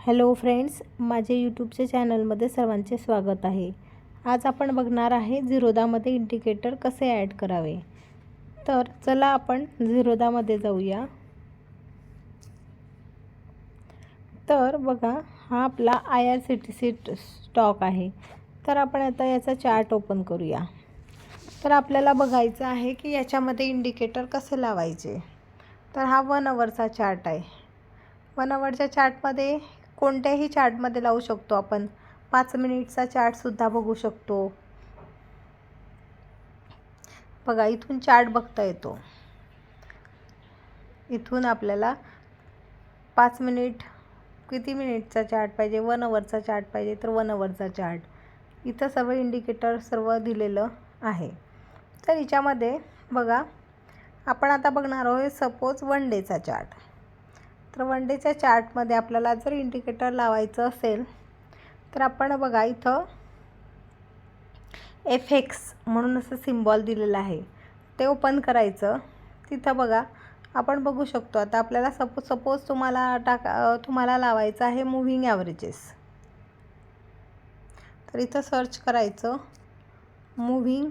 Hello friends, माझे यूट्यूबच्या चॅनलमध्ये सर्वांचे स्वागत आहे। आज आपण बघणार आहे झिरोदामध्ये इंडिकेटर कसे ॲड करावे। तर चला आपण झिरोदामध्ये जाऊया। तर बघा, हा आपला IRCTC स्टॉक आहे। तर आपण आता याचा चार्ट ओपन करूया। तर आपल्याला बघायचं आहे की याच्यामध्ये इंडिकेटर कसे लावायचे। तर हा 1 आवरचा चार्ट आहे। 1 आवरच्या चार्टमध्ये कोणत्याही चार्टमध्ये लावू शकतो आपण। 5 मिनिटचा चार्टसुद्धा बघू शकतो। बघा, इथून चार्ट बघता येतो। इथून आपल्याला 5 मिनिट किती मिनिटचा चार्ट पाहिजे, 1 आवरचा चार्ट पाहिजे तर 1 आवरचा चार्ट। इथं सर्व इंडिकेटर सर्व दिलेलं आहे। तर याच्यामध्ये बघा, आपण आता बघणार आहोत सपोज 1 डेचा चार्ट। तर 1 डेच्या चार्टमध्ये आपल्याला जर इंडिकेटर लावायचं असेल तर आपण बघा, इथं FX म्हणून असं सिम्बॉल दिलेलं आहे, ते ओपन करायचं। तिथं बघा, आपण बघू शकतो आता आपल्याला सपोज तुम्हाला लावायचं आहे मूव्हिंग ॲव्हरेजेस। तर इथं सर्च करायचं मूव्हिंग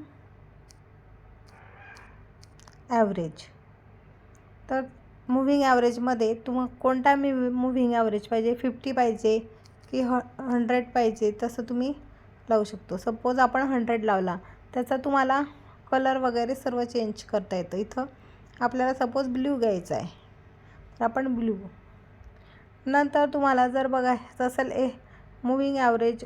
ॲव्हरेज। तर मूव्हिंग ॲव्हरेजमध्ये तुम्हाला कोणता मूव्हिंग ॲव्हरेज पाहिजे, 50 पाहिजे की 100 पाहिजे, तसं तुम्ही लावू शकतो। सपोज आपण 100 लावला, त्याचा तुम्हाला कलर वगैरे सर्व चेंज करता येतं। इथं आपल्याला सपोज ब्ल्यू घ्यायचा आहे तर आपण ब्ल्यू। नंतर तुम्हाला जर बघायचं असेल मूव्हिंग ॲव्हरेज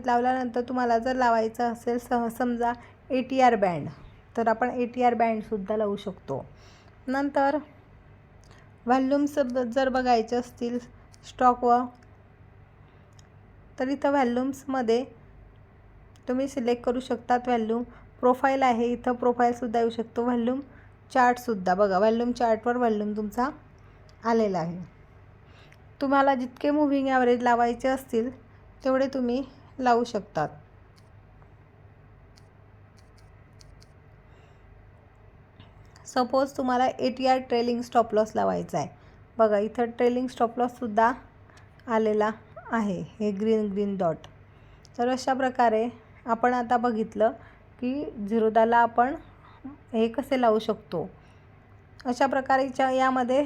लावल्यानंतर तुम्हाला जर लावायचं असेल समजा ATR बँड, तर आपण ATR बँडसुद्धा लावू शकतो। नंतर व्हॉल्यूम्स जर बघायचे असतील स्टॉकवर, तर इथं व्हॉल्यूम्समध्ये तुम्ही सिलेक्ट करू शकतात व्हॉल्यूम। प्रोफाईल आहे, इथं प्रोफाईलसुद्धा येऊ शकतो। व्हॉल्यूम चार्टसुद्धा बघा, व्हॉल्यूम चार्टवर व्हॉल्यूम तुमचा आलेला आहे। तुम्हाला जितके मूव्हिंग ॲव्हरेज लावायचे असतील तेवढे तुम्ही लावू शकतात। सपोज तुम्हाला ATR ट्रेलिंग स्टॉप लॉस लावायचा आहे। बघा, इथं ट्रेलिंग स्टॉप लॉससुद्धा आलेला आहे, हे ग्रीन डॉट। तर अशा प्रकारे आपण आता बघितलं की झिरोदाला आपण हे कसे लावू शकतो। अशा प्रकारे यामध्ये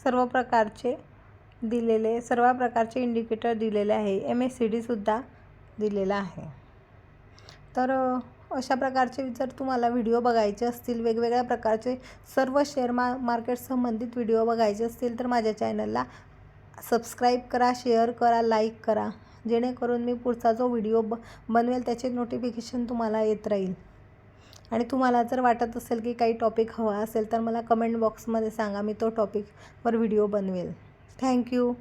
सर्व प्रकारचे इंडिकेटर दिलेले आहे। MACDसुद्धा दिलेला आहे। तर अशा प्रकारचे जर तुम्हाला व्हिडिओ बघायचे असतील, वेगवेगळ्या प्रकारचे सर्व शेअर मार्केट संबंधित व्हिडिओ बघायचे असतील तर माझ्या चॅनलला सबस्क्राईब करा, शेअर करा, लाईक करा, जेणेकरून मी पुढचा जो व्हिडिओ बनवेल त्याचे नोटिफिकेशन तुम्हाला येत राहील। आणि तुम्हाला जर वाटत असेल की काही टॉपिक हवा असेल तर मला कमेंट बॉक्समध्ये सांगा, मी तो टॉपिकवर व्हिडिओ बनवेल। थँक्यू।